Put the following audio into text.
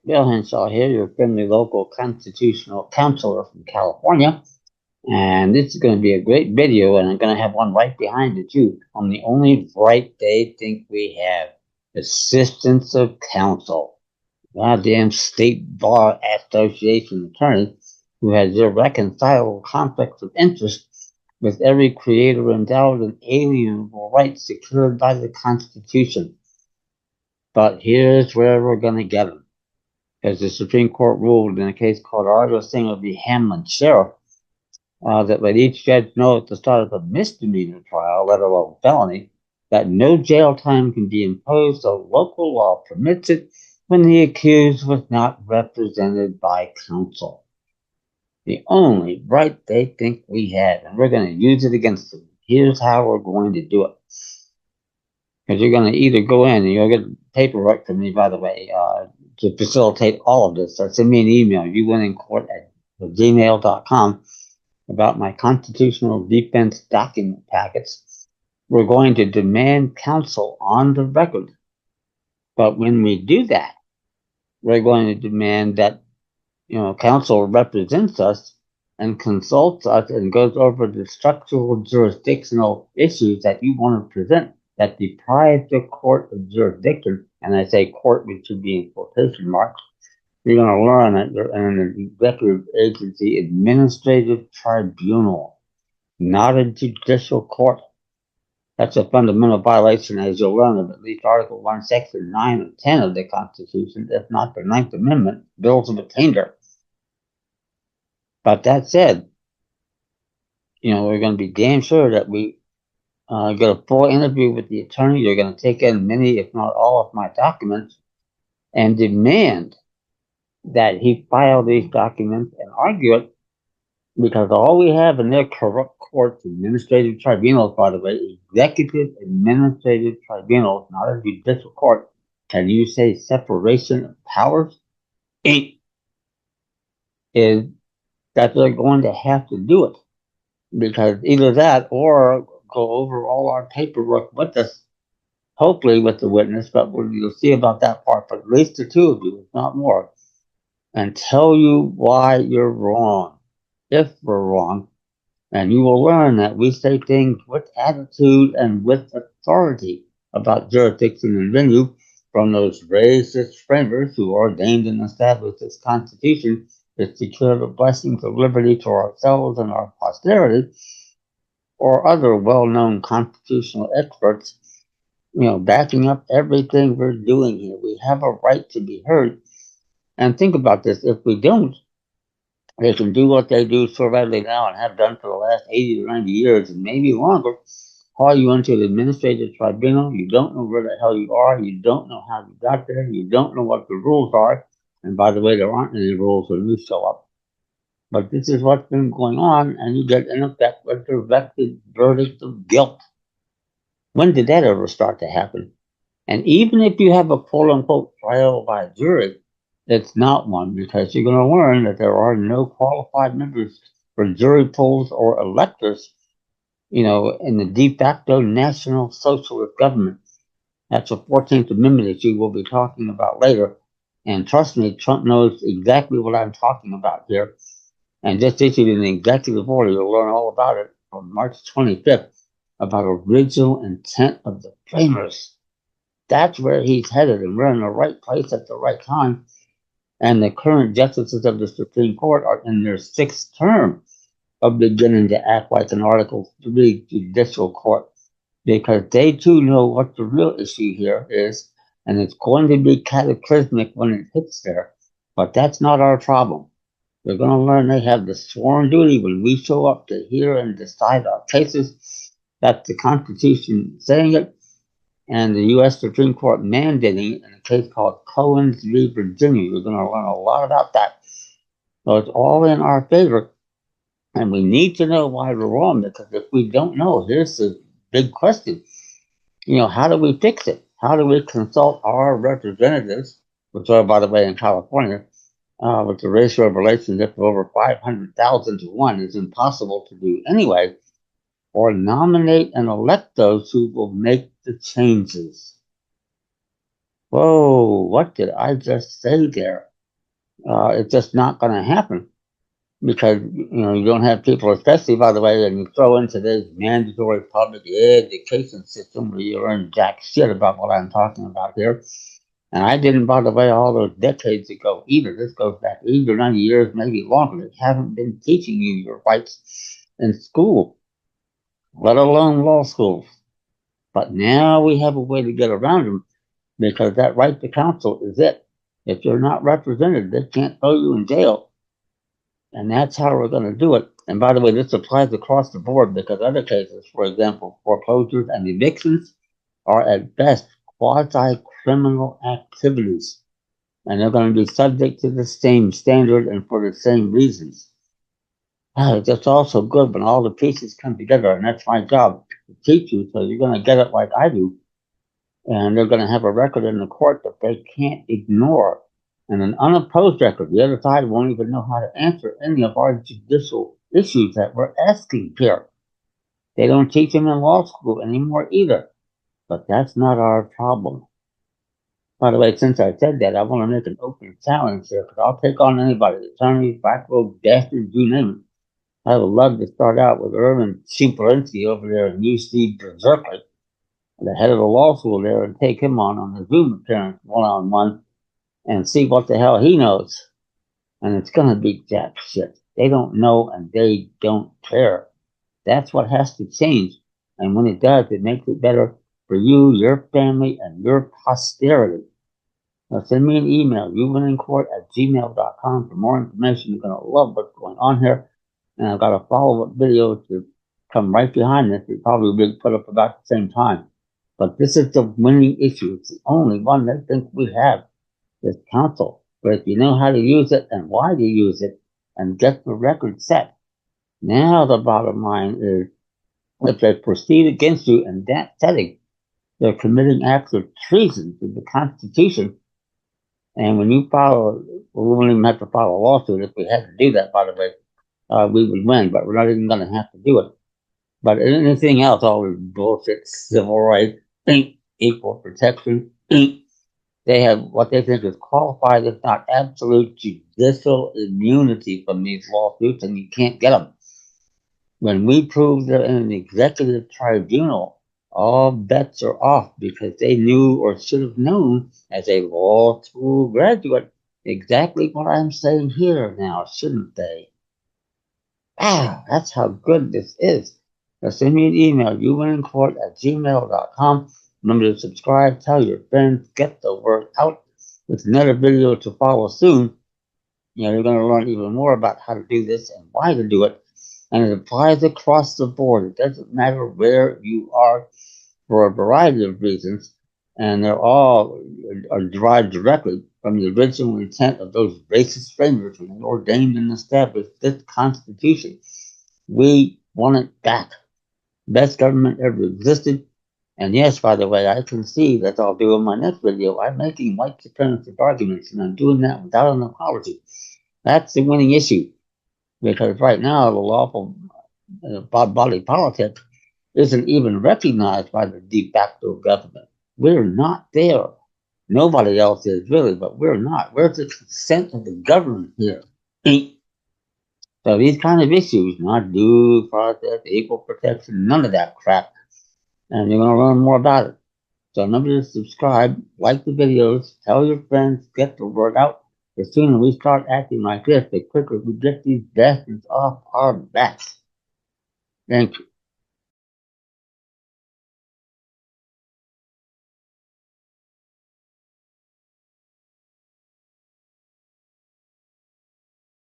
Bill Henshaw here, your friendly local constitutional counselor from California. And this is going to be a great video, and I'm going to have one right behind it too, on the only right they think we have, assistance of counsel. Goddamn state bar association attorney who has irreconcilable conflicts of interest with every creator endowed in alienable rights secured by the Constitution. But here's where we're going to get them. As the Supreme Court ruled in a case called Argo Singer v. Hamlin Sheriff, that let each judge know at the start of a misdemeanor trial, let alone felony, that no jail time can be imposed though local law permits it when the accused was not represented by counsel. The only right they think we have, and we're going to use it against them. Here's how we're going to do it. Because you're going to either go in and you'll get paperwork from me, by the way, to facilitate all of this. So send me an email, uwinnincourt@gmail.com, about my constitutional defense document packets. We're going to demand counsel on the record. But when we do that, we're going to demand that, counsel represents us and consults us and goes over the structural jurisdictional issues that you want to present that deprive the court of jurisdiction. And I say court, which should be in quotation marks. You're going to learn that you're in an executive agency administrative tribunal, not a judicial court. That's a fundamental violation, as you'll learn, of at least Article 1, Section 9 and 10 of the Constitution, if not the Ninth Amendment, Bills of Attainder. But that said, we're going to be damn sure that we get a full interview with the attorney. You're going to take in many, if not all, of my documents and demand that he file these documents and argue it, because all we have in their corrupt courts, administrative tribunals, by the way, executive administrative tribunals, not a judicial court. Can you say separation of powers? Is that they're going to have to do it, because either that or go over all our paperwork with us, hopefully with the witness, but you'll see about that part, but at least the two of you, if not more, and tell you why you're wrong, if we're wrong. And you will learn that we say things with attitude and with authority about jurisdiction and venue from those racist framers who ordained and established this Constitution to secure the blessings of liberty to ourselves and our posterity, or other well-known constitutional experts, backing up everything we're doing here. We have a right to be heard. And think about this. If we don't, they can do what they do so readily now and have done for the last 80 to 90 years and maybe longer. Call you into the administrative tribunal. You don't know where the hell you are. You don't know how you got there. You don't know what the rules are. And by the way, there aren't any rules when you show up. But this is what's been going on, and you get, in effect, a directed verdict of guilt. When did that ever start to happen? And even if you have a quote-unquote trial by jury, it's not one, because you're going to learn that there are no qualified members for jury pools or electors, in the de facto national socialist government. That's the 14th Amendment that you will be talking about later. And trust me, Trump knows exactly what I'm talking about here. And just issued an executive order, you'll learn all about it on March 25th, about original intent of the framers. That's where he's headed, and we're in the right place at the right time. And the current justices of the Supreme Court are in their sixth term of beginning to act like an Article 3 judicial court, because they too know what the real issue here is, and it's going to be cataclysmic when it hits there. But that's not our problem. They're going to learn they have the sworn duty when we show up to hear and decide our cases. That's the Constitution saying it, and the U.S. Supreme Court mandating it in a case called Cohen's v. Virginia. You're going to learn a lot about that. So it's all in our favor, and we need to know why we're wrong, because if we don't know, here's the big question. How do we fix it? How do we consult our representatives, which are, by the way, in California, with the ratio of relationship of over 500,000 to 1 is impossible to do anyway, or nominate and elect those who will make the changes? Whoa, what did I just say there? It's just not going to happen because you don't have people, especially by the way, and you throw into this mandatory public education system where you learn jack shit about what I'm talking about here. And I didn't, by the way, all those decades ago either. This goes back 80 or 90 years, maybe longer. They haven't been teaching you your rights in school, let alone law schools. But now we have a way to get around them because that right to counsel is it. If you're not represented, they can't throw you in jail. And that's how we're going to do it. And by the way, this applies across the board because other cases, for example, foreclosures and evictions, are at best quasi criminal activities. And they're going to be subject to the same standard and for the same reasons. It's just also good when all the pieces come together, and that's my job to teach you. So you're going to get it like I do, and they're going to have a record in the court that they can't ignore, and an unopposed record. The other side won't even know how to answer any of our judicial issues that we're asking here. They don't teach them in law school anymore either, but that's not our problem. By the way, since I said that, I want to make an open challenge here because I'll take on anybody, attorneys, back row bastards, you name it. I would love to start out with Irvin Superinski over there in UC Berkeley, the head of the law school there, and take him on a Zoom appearance one-on-one and see what the hell he knows. And it's going to be jack shit. They don't know and they don't care. That's what has to change. And when it does, it makes it better for you, your family, and your posterity. Now send me an email, youwinnincourt@gmail.com for more information. You're going to love what's going on here. And I've got a follow-up video to come right behind this. It probably will be put up about the same time. But this is the winning issue. It's the only one that I think we have, this counsel. But if you know how to use it and why to use it and get the record set, now the bottom line is if they proceed against you in that setting, they're committing acts of treason to the Constitution. And when you file, we wouldn't even have to file a lawsuit if we had to do that, by the way. We would win, but we're not even going to have to do it. But anything else, all this bullshit, civil rights, equal protection, they have what they think is qualified, if not absolute, judicial immunity from these lawsuits, and you can't get them. When we prove they're in an executive tribunal, all bets are off because they knew or should have known as a law school graduate exactly what I'm saying here now, shouldn't they? That's how good this is. Now send me an email, youwinnincourt@gmail.com. Remember to subscribe, tell your friends, get the word out. With another video to follow soon. You're going to learn even more about how to do this and why to do it. And it applies across the board. It doesn't matter where you are for a variety of reasons. And they're all are derived directly from the original intent of those racist framers who ordained and established this Constitution. We want it back. Best government ever existed. And yes, by the way, I can see that I'll do in my next video. I'm making white supremacist arguments, and I'm doing that without an apology. That's the winning issue. Because right now, the lawful body politic isn't even recognized by the de facto government. We're not there. Nobody else is really, but we're not. Where's the consent of the government here? So these kind of issues, not due process, equal protection, none of that crap. And you're going to learn more about it. So remember to subscribe, like the videos, tell your friends, get the word out. The sooner we start acting like this, the quicker we get these bastards off our backs. Thank you.